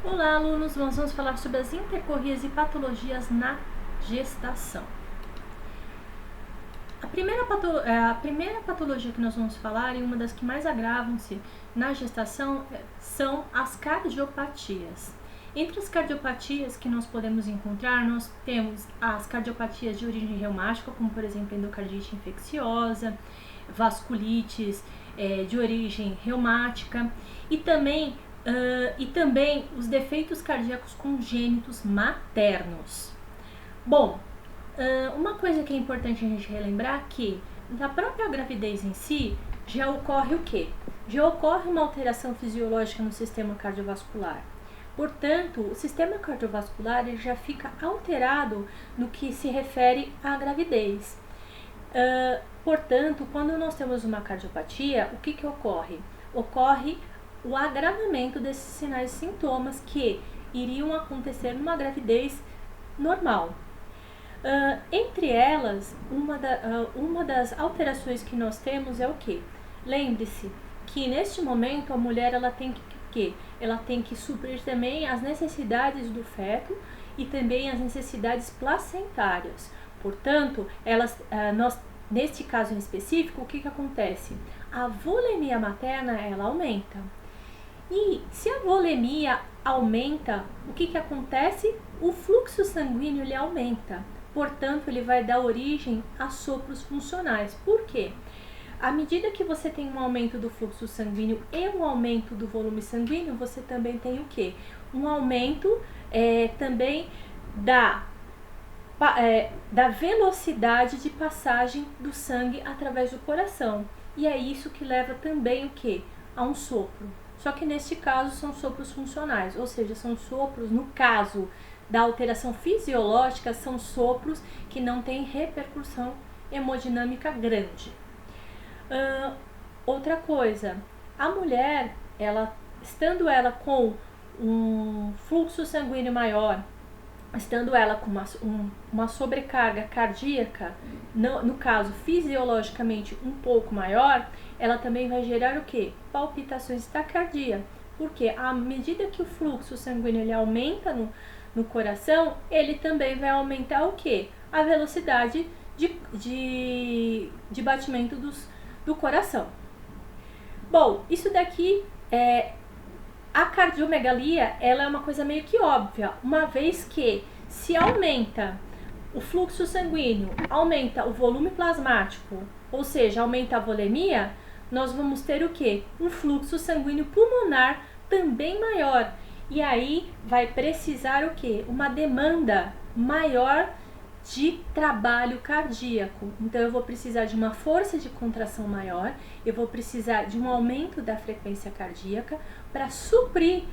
Olá, alunos! Nós vamos falar sobre as intercorrias e patologias na gestação. A primeira patologia que nós vamos falar, e uma das que mais agravam-se na gestação, são as cardiopatias. Entre as cardiopatias que nós podemos encontrar, nós temos as cardiopatias de origem reumática, como por exemplo endocardite infecciosa, vasculites de origem reumática e também os defeitos cardíacos congênitos maternos. Bom, uma coisa que é importante a gente relembrar é que na própria gravidez em si já ocorre o quê? Já ocorre uma alteração fisiológica no sistema cardiovascular. Portanto, o sistema cardiovascular ele já fica alterado no que se refere à gravidez. Portanto, quando nós temos uma cardiopatia, o que ocorre? Ocorre o agravamento desses sinais e sintomas que iriam acontecer numa gravidez normal. Entre elas, uma das alterações que nós temos é o quê? Lembre-se que neste momento a mulher ela tem que suprir também as necessidades do feto e também as necessidades placentárias. Portanto, neste caso em específico, o que acontece? A volemia materna ela aumenta. E se a volemia aumenta, o que acontece? O fluxo sanguíneo ele aumenta. Portanto, ele vai dar origem a sopros funcionais. Por quê? À medida que você tem um aumento do fluxo sanguíneo e um aumento do volume sanguíneo, você também tem o quê? Um aumento também da velocidade de passagem do sangue através do coração. E é isso que leva também o quê? A um sopro. Só que neste caso são sopros funcionais, ou seja, são sopros, no caso da alteração fisiológica, são sopros que não têm repercussão hemodinâmica grande. Outra coisa, a mulher, estando ela com um fluxo sanguíneo maior, estando ela com uma sobrecarga cardíaca, no caso fisiologicamente um pouco maior, ela também vai gerar o quê? Palpitações de taquicardia. Porque à medida que o fluxo sanguíneo ele aumenta no coração, ele também vai aumentar o quê? A velocidade de batimento do coração. Bom, isso daqui a cardiomegalia ela é uma coisa meio que óbvia, uma vez que se aumenta o fluxo sanguíneo, aumenta o volume plasmático, ou seja, aumenta a volemia, nós vamos ter o quê? Um fluxo sanguíneo pulmonar também maior. E aí vai precisar o quê? Uma demanda maior de trabalho cardíaco. Então eu vou precisar de uma força de contração maior, eu vou precisar de um aumento da frequência cardíaca para suprir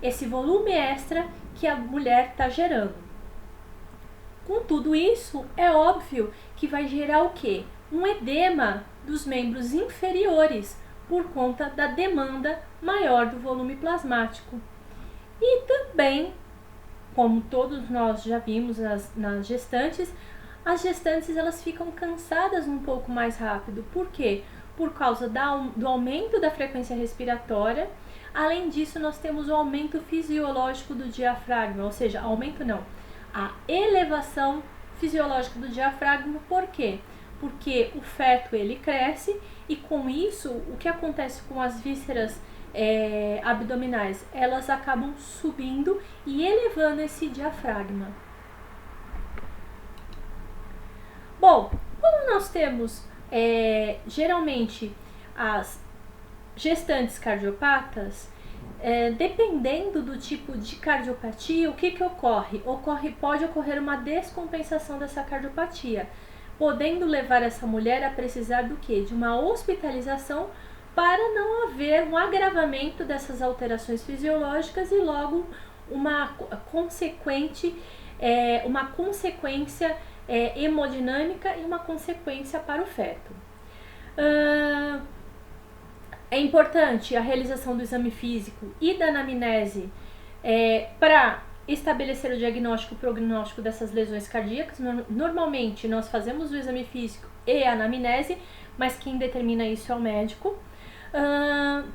esse volume extra que a mulher está gerando. Com tudo isso, é óbvio que vai gerar o quê? Um edema dos membros inferiores por conta da demanda maior do volume plasmático. E também, como todos nós já vimos nas gestantes, as gestantes elas ficam cansadas um pouco mais rápido. Por quê? Por causa do aumento da frequência respiratória. Além disso, nós temos o aumento fisiológico do diafragma, ou seja, a elevação fisiológica do diafragma. Por quê? Porque o feto ele cresce e com isso, o que acontece com as vísceras abdominais? Elas acabam subindo e elevando esse diafragma. Bom, quando nós temos geralmente as gestantes cardiopatas, dependendo do tipo de cardiopatia, o que ocorre? Pode ocorrer uma descompensação dessa cardiopatia, podendo levar essa mulher a precisar do quê? De uma hospitalização para não haver um agravamento dessas alterações fisiológicas e logo uma consequência hemodinâmica e uma consequência para o feto. É importante a realização do exame físico e da anamnese para estabelecer o diagnóstico e o prognóstico dessas lesões cardíacas. Normalmente nós fazemos o exame físico e a anamnese, mas quem determina isso é o médico.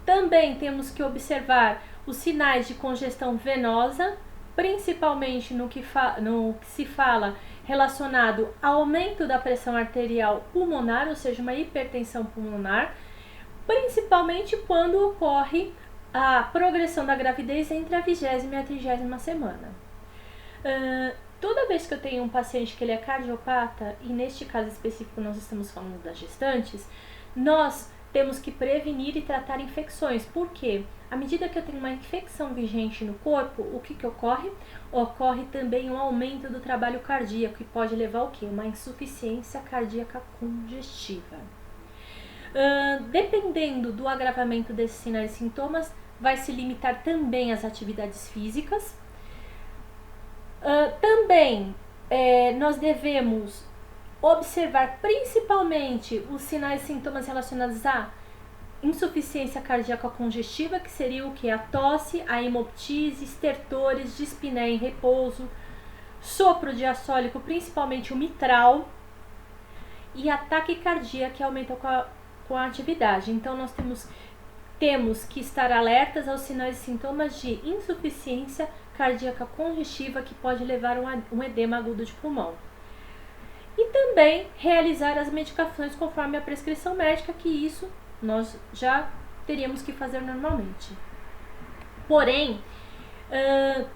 Também temos que observar os sinais de congestão venosa, principalmente no que se fala relacionado ao aumento da pressão arterial pulmonar, ou seja, uma hipertensão pulmonar, principalmente quando ocorre a progressão da gravidez entre a 20ª e a 30ª semana. Toda vez que eu tenho um paciente que ele é cardiopata, e neste caso específico nós estamos falando das gestantes, nós temos que prevenir e tratar infecções. Por quê? À medida que eu tenho uma infecção vigente no corpo, o que ocorre? Ocorre também um aumento do trabalho cardíaco e pode levar ao quê? Uma insuficiência cardíaca congestiva. Dependendo do agravamento desses sinais e sintomas, vai se limitar também às atividades físicas. Também nós devemos observar principalmente os sinais e sintomas relacionados à insuficiência cardíaca congestiva, que seria o que? A tosse, a hemoptise, estertores, dispneia em repouso, sopro diastólico, principalmente o mitral, e a taquicardia, que aumenta com a atividade. Então nós temos que estar alertas aos sinais e sintomas de insuficiência cardíaca congestiva, que pode levar a um edema agudo de pulmão. E também realizar as medicações conforme a prescrição médica, que isso nós já teríamos que fazer normalmente. Porém,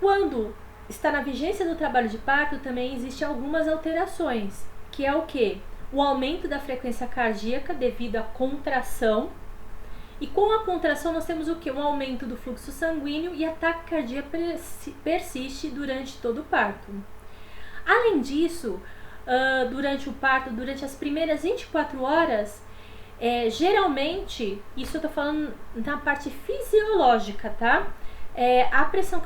quando está na vigência do trabalho de parto, também existem algumas alterações, que é o quê? O aumento da frequência cardíaca devido à contração. E com a contração nós temos o quê? Um aumento do fluxo sanguíneo, e a taquicardia persiste durante todo o parto. Além disso, durante o parto, durante as primeiras 24 horas, geralmente, isso eu tô falando na parte fisiológica, tá? A pressão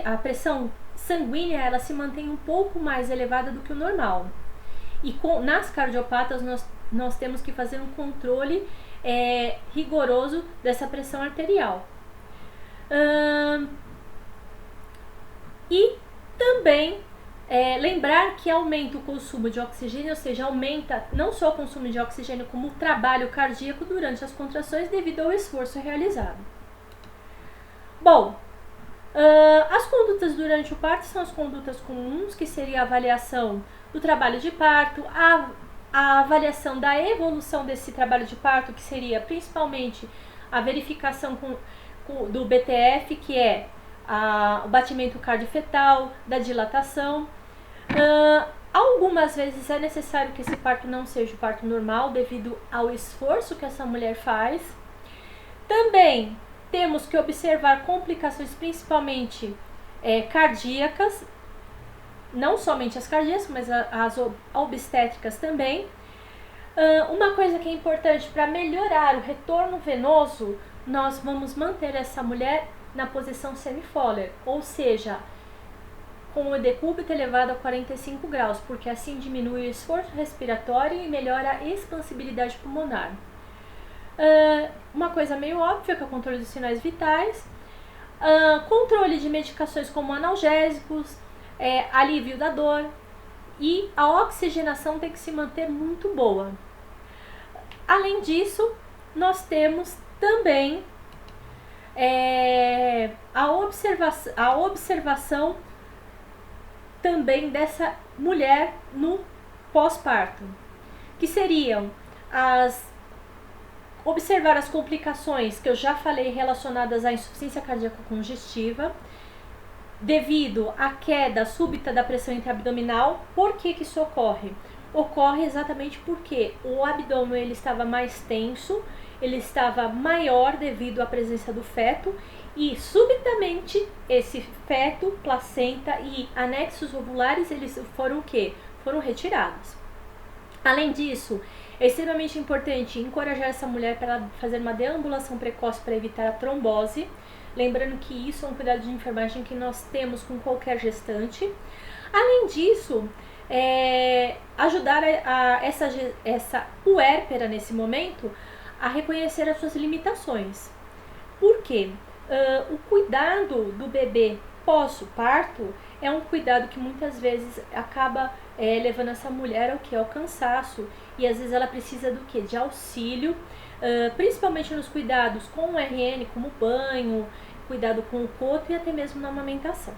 a pressão sanguínea, ela se mantém um pouco mais elevada do que o normal. E nas cardiopatas nós temos que fazer um controle rigoroso dessa pressão arterial. E também lembrar que aumenta o consumo de oxigênio, ou seja, aumenta não só o consumo de oxigênio, como o trabalho cardíaco durante as contrações devido ao esforço realizado. Bom, as condutas durante o parto são as condutas comuns, que seria a avaliação do trabalho de parto, a avaliação da evolução desse trabalho de parto, que seria principalmente a verificação do BTF, que é o batimento cardiofetal, da dilatação. Algumas vezes é necessário que esse parto não seja o parto normal, devido ao esforço que essa mulher faz. Também temos que observar complicações, principalmente cardíacas, não somente as cardíacas, mas as obstétricas também. Uma coisa que é importante para melhorar o retorno venoso, nós vamos manter essa mulher na posição semi-Fowler, ou seja, com o decúbito elevado a 45 graus, porque assim diminui o esforço respiratório e melhora a expansibilidade pulmonar. Uma coisa meio óbvia, que é o controle dos sinais vitais, controle de medicações como analgésicos, alívio da dor, e a oxigenação tem que se manter muito boa. Além disso, nós temos também a observação também dessa mulher no pós-parto, que seriam observar as complicações que eu já falei relacionadas à insuficiência cardíaca congestiva, devido à queda súbita da pressão intraabdominal. Por que isso ocorre? Ocorre exatamente porque o abdômen ele estava mais tenso, ele estava maior devido à presença do feto, e subitamente esse feto, placenta e anexos ovulares, eles foram o quê? Foram retirados. Além disso, é extremamente importante encorajar essa mulher para ela fazer uma deambulação precoce para evitar a trombose. Lembrando que isso é um cuidado de enfermagem que nós temos com qualquer gestante. Além disso, ajudar essa puérpera nesse momento a reconhecer as suas limitações. Por quê? O cuidado do bebê pós-parto é um cuidado que muitas vezes acaba levando essa mulher ao cansaço, e às vezes ela precisa do quê? De auxílio, principalmente nos cuidados com o RN, como banho, cuidado com o coto e até mesmo na amamentação.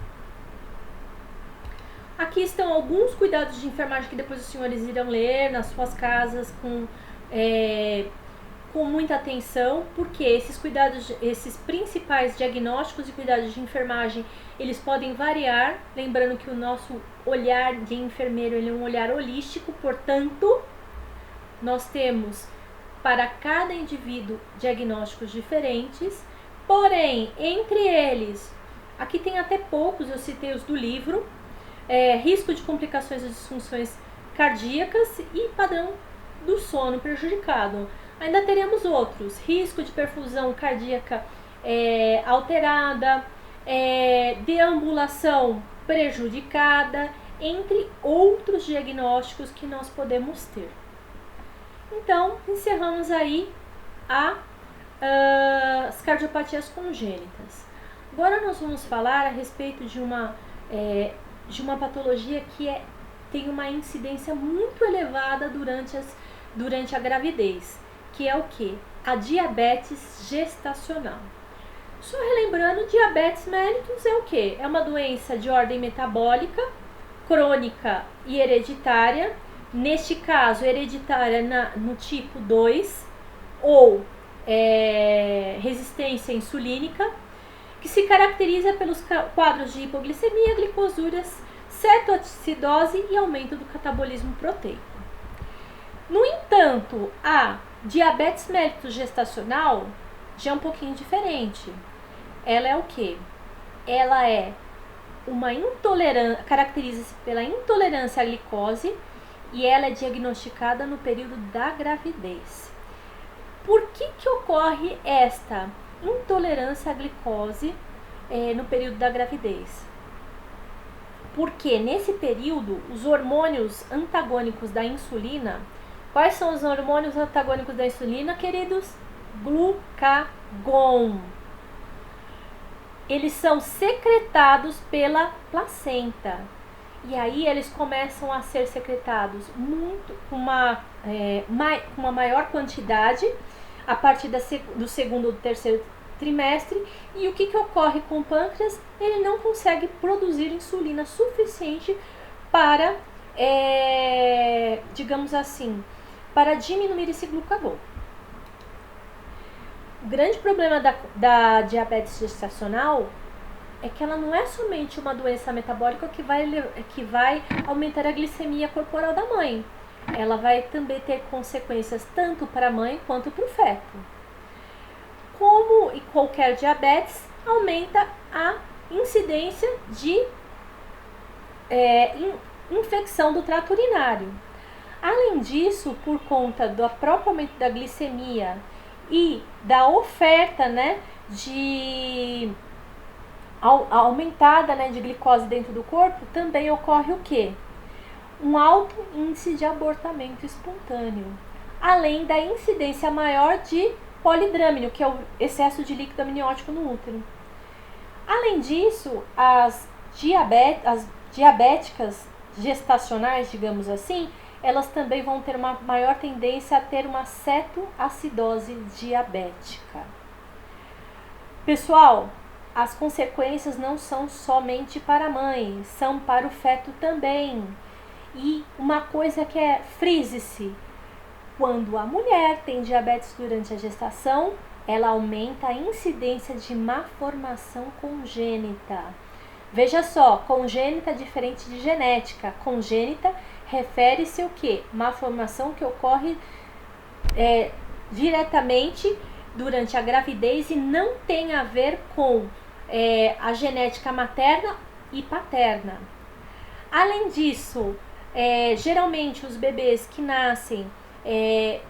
Aqui estão alguns cuidados de enfermagem que depois os senhores irão ler nas suas casas com muita atenção, porque esses cuidados, esses principais diagnósticos e cuidados de enfermagem, eles podem variar, lembrando que o nosso olhar de enfermeiro ele é um olhar holístico, portanto, nós temos para cada indivíduo diagnósticos diferentes, porém, entre eles, aqui tem até poucos, eu citei os do livro, risco de complicações e disfunções cardíacas e padrão do sono prejudicado. Ainda teremos outros, risco de perfusão cardíaca alterada, deambulação prejudicada, entre outros diagnósticos que nós podemos ter. Então, encerramos aí as cardiopatias congênitas. Agora nós vamos falar a respeito de uma patologia que tem uma incidência muito elevada durante a gravidez, que é o que? A diabetes gestacional. Só relembrando, diabetes mellitus é o que? É uma doença de ordem metabólica, crônica e hereditária. Neste caso, hereditária no tipo 2 ou resistência insulínica, que se caracteriza pelos quadros de hipoglicemia, glicosúrias, cetoacidose e aumento do catabolismo proteico. No entanto, a diabetes mellitus gestacional já é um pouquinho diferente. Ela é o quê? Ela é uma intolerância, caracteriza-se pela intolerância à glicose e ela é diagnosticada no período da gravidez. Por que ocorre esta intolerância à glicose no período da gravidez? Porque nesse período os hormônios antagônicos da insulina, quais são os hormônios antagônicos da insulina, queridos? Glucagon. Eles são secretados pela placenta. E aí eles começam a ser secretados com uma maior quantidade a partir do segundo ou terceiro trimestre. E o que ocorre com o pâncreas? Ele não consegue produzir insulina suficiente para, digamos assim, para diminuir esse glucagon. O grande problema da diabetes gestacional é que ela não é somente uma doença metabólica que vai aumentar a glicemia corporal da mãe. Ela vai também ter consequências tanto para a mãe quanto para o feto. Como em qualquer diabetes, aumenta a incidência de infecção do trato urinário. Além disso, por conta do próprio aumento da glicemia e da oferta aumentada de glicose dentro do corpo, também ocorre o quê? Um alto índice de abortamento espontâneo, além da incidência maior de polidrâmino, que é o excesso de líquido amniótico no útero. Além disso, as diabéticas gestacionais, digamos assim, elas também vão ter uma maior tendência a ter uma cetoacidose diabética. Pessoal, as consequências não são somente para a mãe, são para o feto também. E uma coisa que frise-se, quando a mulher tem diabetes durante a gestação, ela aumenta a incidência de malformação congênita. Veja só, congênita é diferente de genética. Congênita refere-se ao quê? Malformação que ocorre diretamente durante a gravidez e não tem a ver com a genética materna e paterna. Além disso, geralmente os bebês que nascem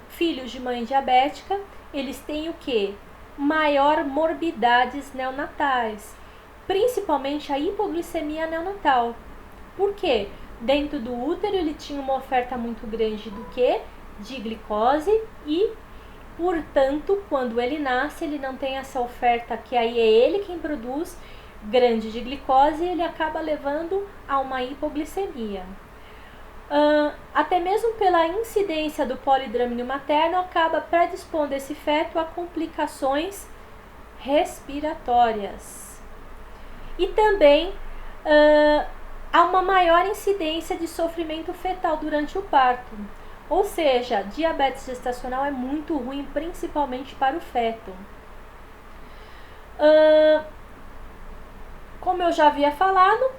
filhos de mãe diabética, eles têm o quê? Maior morbidades neonatais, principalmente a hipoglicemia neonatal. Por quê? Dentro do útero ele tinha uma oferta muito grande do quê? De glicose e, portanto, quando ele nasce, ele não tem essa oferta, que aí é ele quem produz, grande de glicose, e ele acaba levando a uma hipoglicemia. Até mesmo pela incidência do polidrâmino materno, acaba predispondo esse feto a complicações respiratórias. E também há uma maior incidência de sofrimento fetal durante o parto. Ou seja, diabetes gestacional é muito ruim, principalmente para o feto. Como eu já havia falado,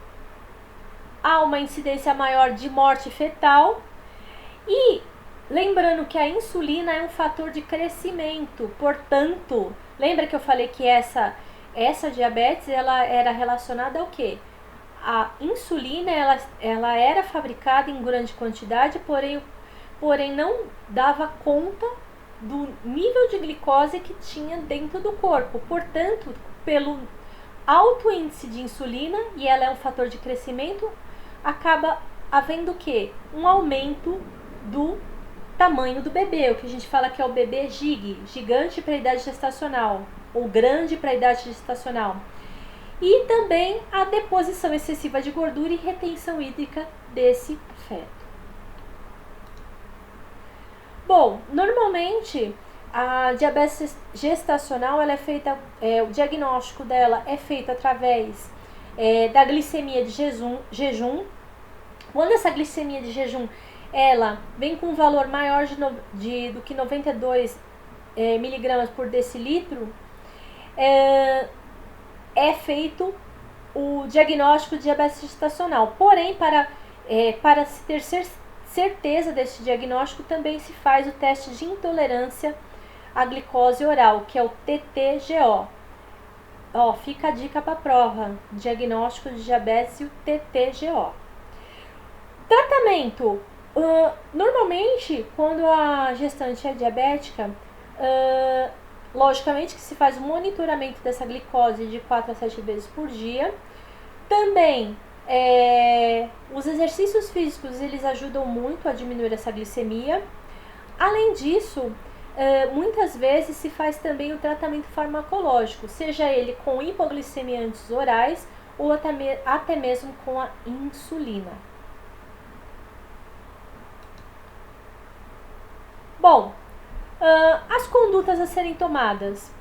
há uma incidência maior de morte fetal. E lembrando que a insulina é um fator de crescimento, portanto, lembra que eu falei que essa diabetes ela era relacionada ao quê? A insulina ela era fabricada em grande quantidade, porém não dava conta do nível de glicose que tinha dentro do corpo. Portanto, pelo alto índice de insulina, e ela é um fator de crescimento, acaba havendo o quê? Um aumento do tamanho do bebê, o que a gente fala que é o bebê gigante para a idade gestacional, ou grande para a idade gestacional. E também a deposição excessiva de gordura e retenção hídrica desse feto. Bom, normalmente a diabetes gestacional ela é feita, o diagnóstico dela é feito através da glicemia de jejum. Quando essa glicemia de jejum ela vem com um valor maior do que 92 miligramas por decilitro, é feito o diagnóstico de diabetes gestacional. Porém, para se ter certeza desse diagnóstico, também se faz o teste de intolerância à glicose oral, que é o TTGO. Fica a dica para a prova, diagnóstico de diabetes e o TTGO. Tratamento. Normalmente, quando a gestante é diabética, logicamente que se faz o monitoramento dessa glicose de 4 a 7 vezes por dia. Também os exercícios físicos eles ajudam muito a diminuir essa glicemia. Além disso, muitas vezes se faz também o tratamento farmacológico, seja ele com hipoglicemiantes orais ou até mesmo com a insulina. Bom, as condutas a serem tomadas.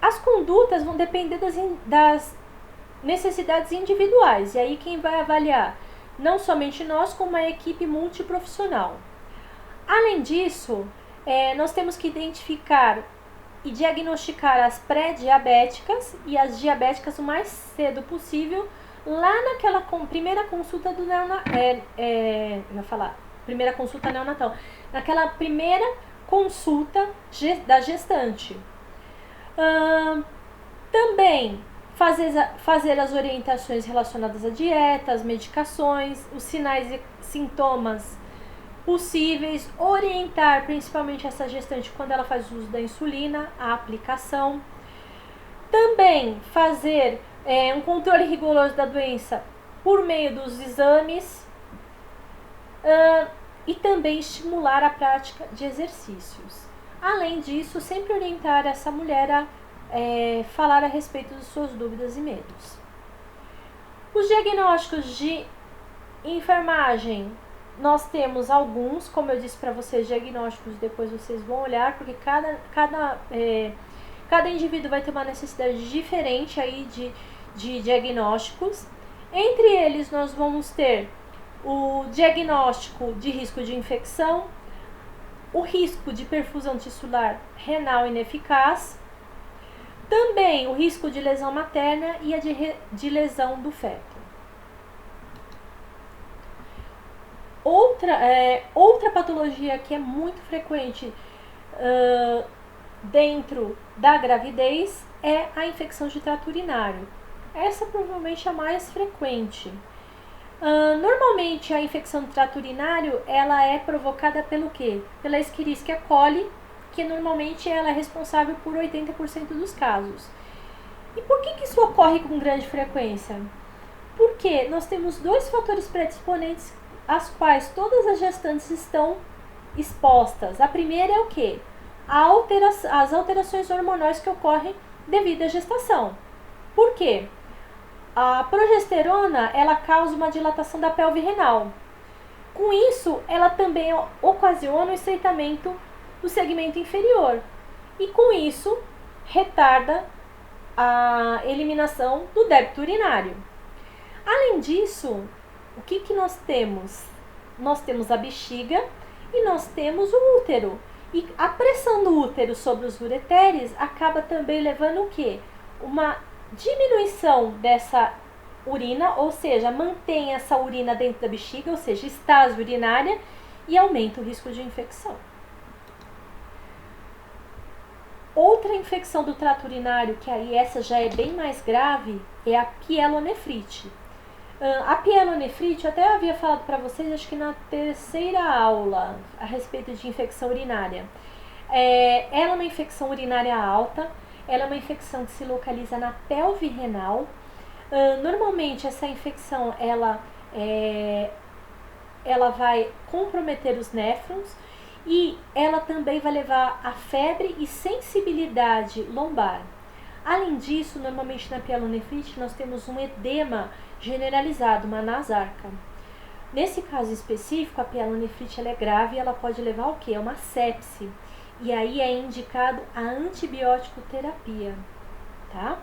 As condutas vão depender das necessidades individuais, e aí quem vai avaliar? Não somente nós, como a equipe multiprofissional. Além disso, nós temos que identificar e diagnosticar as pré-diabéticas e as diabéticas o mais cedo possível, lá naquela primeira consulta do primeira consulta neonatal, naquela primeira consulta da gestante. Também fazer as orientações relacionadas à dieta, às medicações, os sinais e sintomas possíveis, orientar principalmente essa gestante quando ela faz uso da insulina, a aplicação. Também fazer um controle rigoroso da doença por meio dos exames e também estimular a prática de exercícios. Além disso, sempre orientar essa mulher a falar a respeito de suas dúvidas e medos. Os diagnósticos de enfermagem, nós temos alguns, como eu disse para vocês, diagnósticos, depois vocês vão olhar, porque cada indivíduo vai ter uma necessidade diferente aí de diagnósticos. Entre eles, nós vamos ter o diagnóstico de risco de infecção, o risco de perfusão tissular renal ineficaz, também o risco de lesão materna e a de lesão do feto. Outra patologia que é muito frequente dentro da gravidez é a infecção de trato urinário. Essa provavelmente é a mais frequente. Normalmente a infecção do trato urinário ela é provocada pelo quê? Pela Escherichia coli, que normalmente ela é responsável por 80% dos casos. E por que isso ocorre com grande frequência? Porque nós temos dois fatores predisponentes às quais todas as gestantes estão expostas. A primeira é o quê? As alterações hormonais que ocorrem devido à gestação. Por quê? A progesterona ela causa uma dilatação da pelve renal. Com isso, ela também ocasiona o estreitamento do segmento inferior. E com isso, retarda a eliminação do débito urinário. Além disso, o que nós temos? Nós temos a bexiga e nós temos o útero. E a pressão do útero sobre os ureteres acaba também levando o quê? Uma diminuição dessa urina, ou seja, mantém essa urina dentro da bexiga, ou seja, estase urinária, e aumenta o risco de infecção. Outra infecção do trato urinário, que aí essa já é bem mais grave, é a pielonefrite. A pielonefrite, eu até havia falado para vocês, acho que na terceira aula, a respeito de infecção urinária. Ela é uma infecção urinária alta, ela é uma infecção que se localiza na pelve renal. Normalmente, essa infecção, ela vai comprometer os néfrons e ela também vai levar a febre e sensibilidade lombar. Além disso, normalmente na pielonefrite nós temos um edema generalizado, uma nasarca. Nesse caso específico, a pielonefrite ela é grave e ela pode levar ao quê? A uma sepse. E aí é indicado a antibiótico terapia, tá?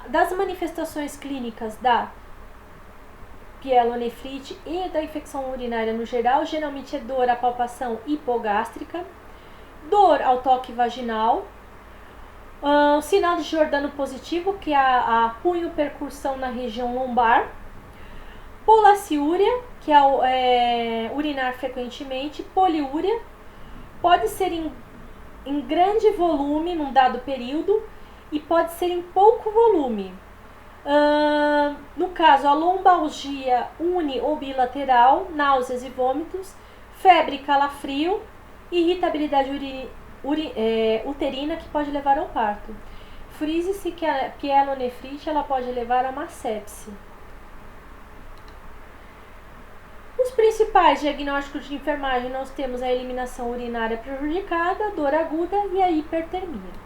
Das manifestações clínicas da pielonefrite e da infecção urinária no geral, geralmente é dor à palpação hipogástrica, dor ao toque vaginal, sinal de Giordano positivo, que é a punho-percussão na região lombar, polaciúria, que é urinar frequentemente, poliúria, pode ser em grande volume num dado período e pode ser em pouco volume. No caso, a lombalgia uni ou bilateral, náuseas e vômitos, febre e calafrio, irritabilidade uterina que pode levar ao parto. Frise-se que a pielonefrite ela pode levar a uma sepse. Os principais diagnósticos de enfermagem nós temos a eliminação urinária prejudicada, a dor aguda e a hipertermia.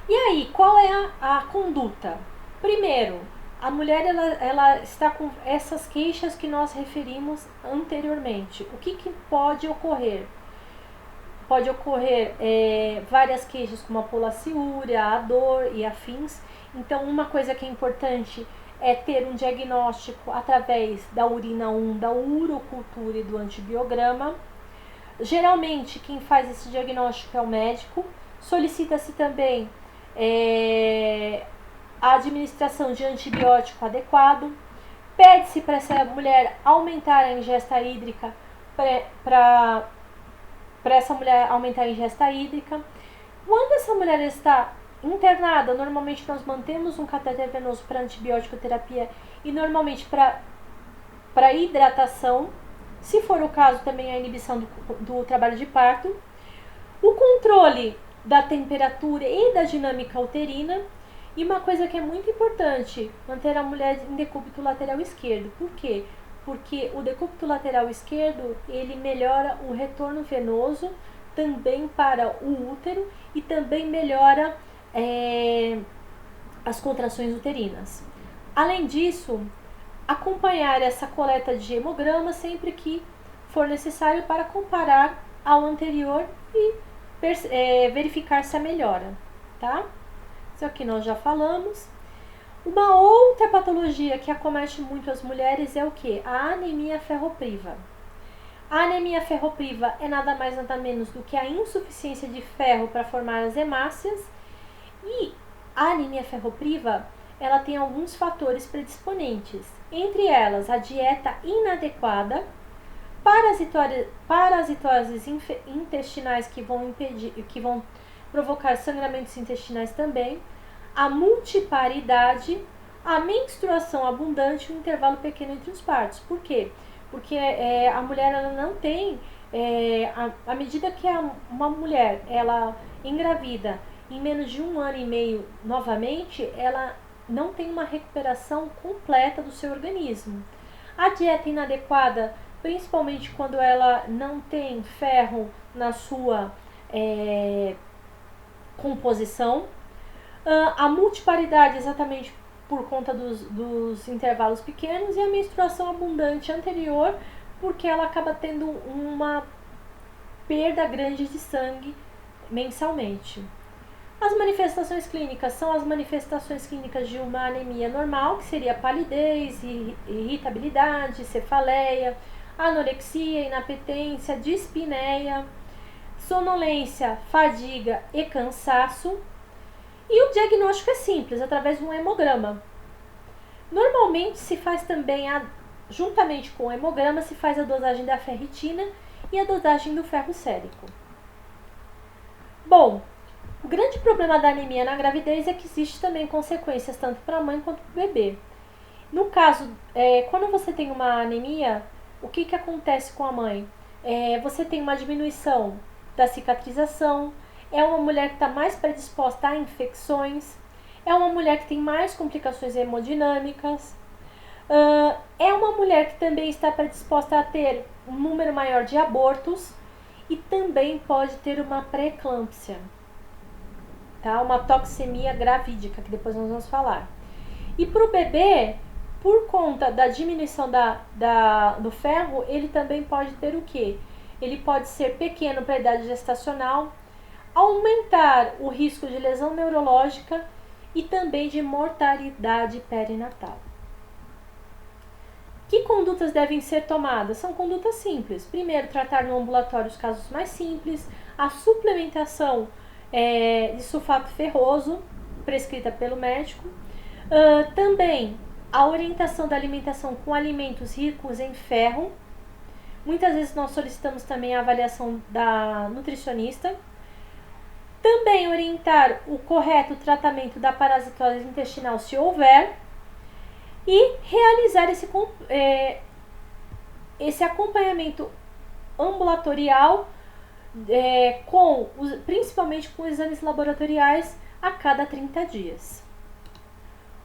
E aí, qual é a conduta? Primeiro, a mulher ela está com essas queixas que nós referimos anteriormente. O que pode ocorrer? Pode ocorrer várias queixas como a polaciúria, a dor e afins. Então, uma coisa que é importante é ter um diagnóstico através da urina 1, da urocultura e do antibiograma. Geralmente, quem faz esse diagnóstico é o médico. Solicita-se também a administração de antibiótico adequado. Pede-se para essa mulher aumentar a ingesta hídrica, para essa mulher aumentar a ingesta hídrica. Quando essa mulher está internada, normalmente nós mantemos um catéter venoso para antibiótico terapia e normalmente para hidratação, se for o caso também a inibição do trabalho de parto, o controle da temperatura e da dinâmica uterina. E uma coisa que é muito importante, manter a mulher em decúbito lateral esquerdo. Por quê? Porque o decúbito lateral esquerdo, ele melhora o retorno venoso também para o útero e também melhora as contrações uterinas. Além disso, acompanhar essa coleta de hemograma sempre que for necessário para comparar ao anterior e verificar se há melhora, tá? Isso aqui nós já falamos. Uma outra patologia que acomete muito as mulheres é o que? A anemia ferropriva. A anemia ferropriva é nada mais nada menos do que a insuficiência de ferro para formar as hemácias. E a anemia ferropriva, ela tem alguns fatores predisponentes. Entre elas, a dieta inadequada, parasitoses intestinais que vão provocar sangramentos intestinais também, a multiparidade, a menstruação abundante e um intervalo pequeno entre os partos. Por quê? Porque a mulher ela não tem, à medida que uma mulher ela engravida em menos de 1 ano e meio novamente, ela não tem uma recuperação completa do seu organismo. A dieta inadequada, principalmente quando ela não tem ferro na sua composição, a multiparidade exatamente por conta dos intervalos pequenos e a menstruação abundante anterior, porque ela acaba tendo uma perda grande de sangue mensalmente. As manifestações clínicas são as manifestações clínicas de uma anemia normal, que seria palidez, irritabilidade, cefaleia, anorexia, inapetência, dispneia, sonolência, fadiga e cansaço. E o diagnóstico é simples, através de um hemograma. Normalmente se faz também, juntamente com o hemograma, se faz a dosagem da ferritina e a dosagem do ferro sérico. Bom, o grande problema da anemia na gravidez é que existe também consequências tanto para a mãe quanto para o bebê. No caso, quando você tem uma anemia, o que acontece com a mãe? Você tem uma diminuição da cicatrização, é uma mulher que está mais predisposta a infecções, é uma mulher que tem mais complicações hemodinâmicas, é uma mulher que também está predisposta a ter um número maior de abortos e também pode ter uma pré-eclâmpsia, tá? Uma toxemia gravídica, que depois nós vamos falar. E para o bebê, por conta da diminuição do ferro, ele também pode ter o quê? Ele pode ser pequeno para a idade gestacional, aumentar o risco de lesão neurológica e também de mortalidade perinatal. Que condutas devem ser tomadas? São condutas simples. Primeiro, tratar no ambulatório os casos mais simples, a suplementação de sulfato ferroso, prescrita pelo médico. Também a orientação da alimentação com alimentos ricos em ferro. Muitas vezes nós solicitamos também a avaliação da nutricionista. Também orientar o correto tratamento da parasitose intestinal se houver. E realizar esse acompanhamento ambulatorial, principalmente com exames laboratoriais a cada 30 dias.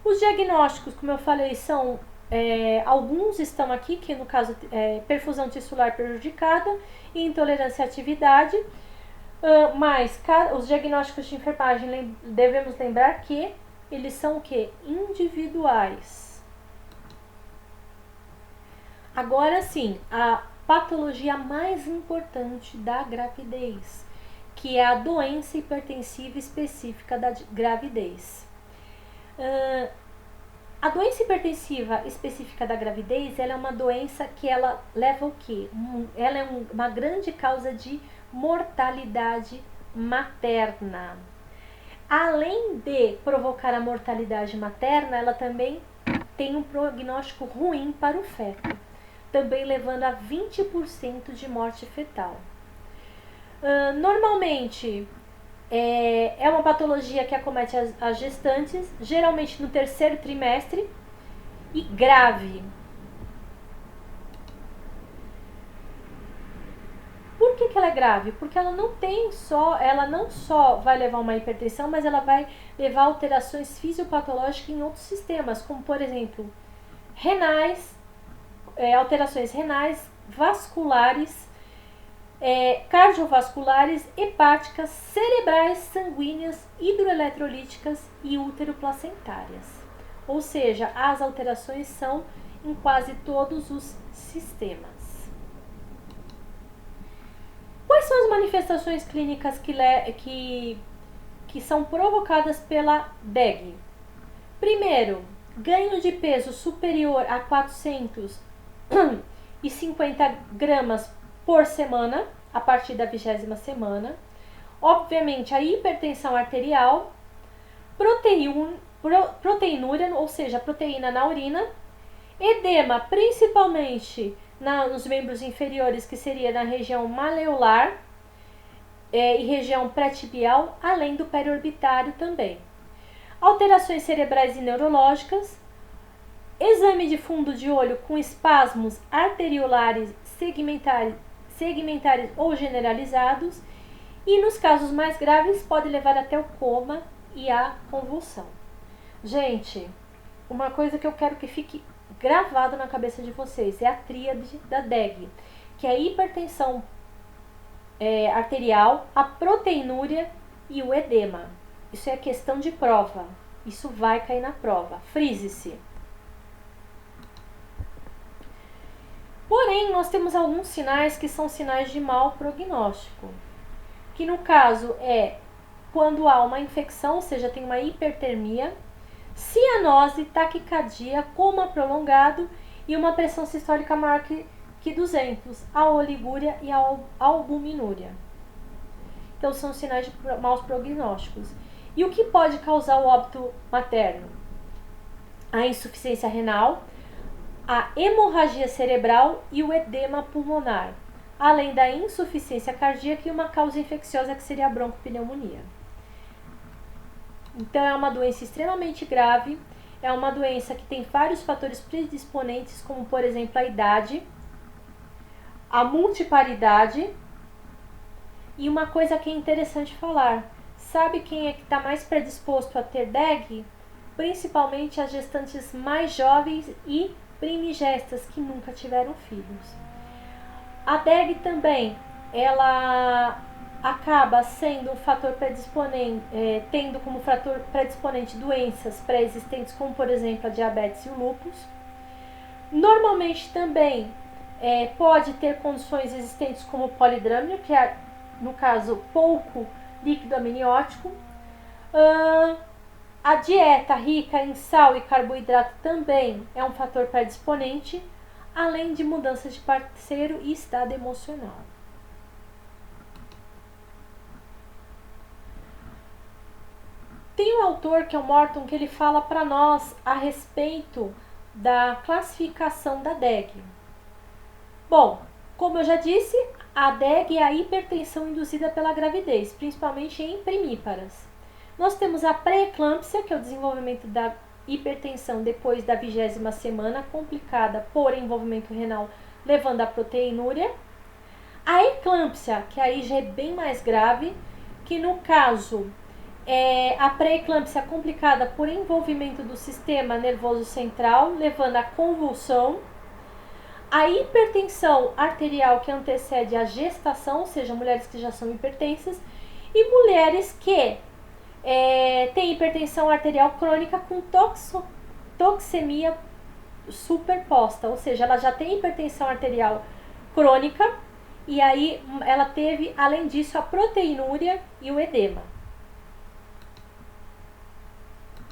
Os diagnósticos, como eu falei, são alguns estão aqui, que no caso perfusão tissular prejudicada e intolerância à atividade, mas os diagnósticos de enfermagem devemos lembrar que eles são o quê? Individuais. Agora sim, a patologia mais importante da gravidez, que é a doença hipertensiva específica da gravidez. A doença hipertensiva específica da gravidez, ela é uma doença que ela leva o quê? Ela é uma grande causa de mortalidade materna. Além de provocar a mortalidade materna, ela também tem um prognóstico ruim para o feto, também levando a 20% de morte fetal. Normalmente, é uma patologia que acomete as gestantes, geralmente no terceiro trimestre, e grave. Por que ela é grave? Porque ela não só vai levar uma hipertensão, mas ela vai levar alterações fisiopatológicas em outros sistemas, como por exemplo, renais, alterações renais, vasculares, cardiovasculares, hepáticas, cerebrais, sanguíneas, hidroeletrolíticas e útero-placentárias. Ou seja, as alterações são em quase todos os sistemas. Quais são as manifestações clínicas que são provocadas pela DEG? Primeiro, ganho de peso superior a 450 gramas por semana, a partir da 20ª semana. Obviamente, a hipertensão arterial, proteinúria, ou seja, proteína na urina, edema, principalmente nos membros inferiores, que seria na região maleolar e região pré-tibial, além do periorbitário também. Alterações cerebrais e neurológicas, exame de fundo de olho com espasmos arteriolares segmentares ou generalizados, e nos casos mais graves pode levar até o coma e a convulsão. Gente, uma coisa que eu quero que fique gravado na cabeça de vocês é a tríade da DEG, que é a hipertensão arterial, a proteinúria e o edema. Isso é questão de prova, isso vai cair na prova, frise-se. Porém, nós temos alguns sinais que são sinais de mau prognóstico, que no caso é quando há uma infecção, ou seja, tem uma hipertermia, cianose, taquicardia, coma prolongado e uma pressão sistólica maior que 200, a oligúria e a albuminúria. Então são sinais de maus prognósticos. E o que pode causar o óbito materno? A insuficiência renal, a hemorragia cerebral e o edema pulmonar, além da insuficiência cardíaca e uma causa infecciosa que seria a broncopneumonia. Então é uma doença extremamente grave, é uma doença que tem vários fatores predisponentes, como por exemplo a idade, a multiparidade e uma coisa que é interessante falar, sabe quem é que está mais predisposto a ter DEG? Principalmente as gestantes mais jovens e primigestas que nunca tiveram filhos. A DEG também, ela acaba sendo um fator predisponente, tendo como fator predisponente doenças pré-existentes, como por exemplo a diabetes e o lúpus. Normalmente também pode ter condições existentes como polidrâmio, que é, no caso, pouco líquido amniótico. A dieta rica em sal e carboidrato também é um fator predisponente, além de mudanças de parceiro e estado emocional. Tem um autor que é o Morton que ele fala para nós a respeito da classificação da DEG. Bom, como eu já disse, a DEG é a hipertensão induzida pela gravidez, principalmente em primíparas. Nós temos a pré-eclâmpsia, que é o desenvolvimento da hipertensão depois da 20ª semana, complicada por envolvimento renal, levando à proteinúria. A eclâmpsia, que aí já é bem mais grave, que no caso a pré-eclâmpsia complicada por envolvimento do sistema nervoso central, levando à convulsão. A hipertensão arterial que antecede a gestação, ou seja, mulheres que já são hipertensas, e mulheres que têm hipertensão arterial crônica com toxemia superposta, ou seja, ela já tem hipertensão arterial crônica e aí ela teve, além disso, a proteinúria e o edema.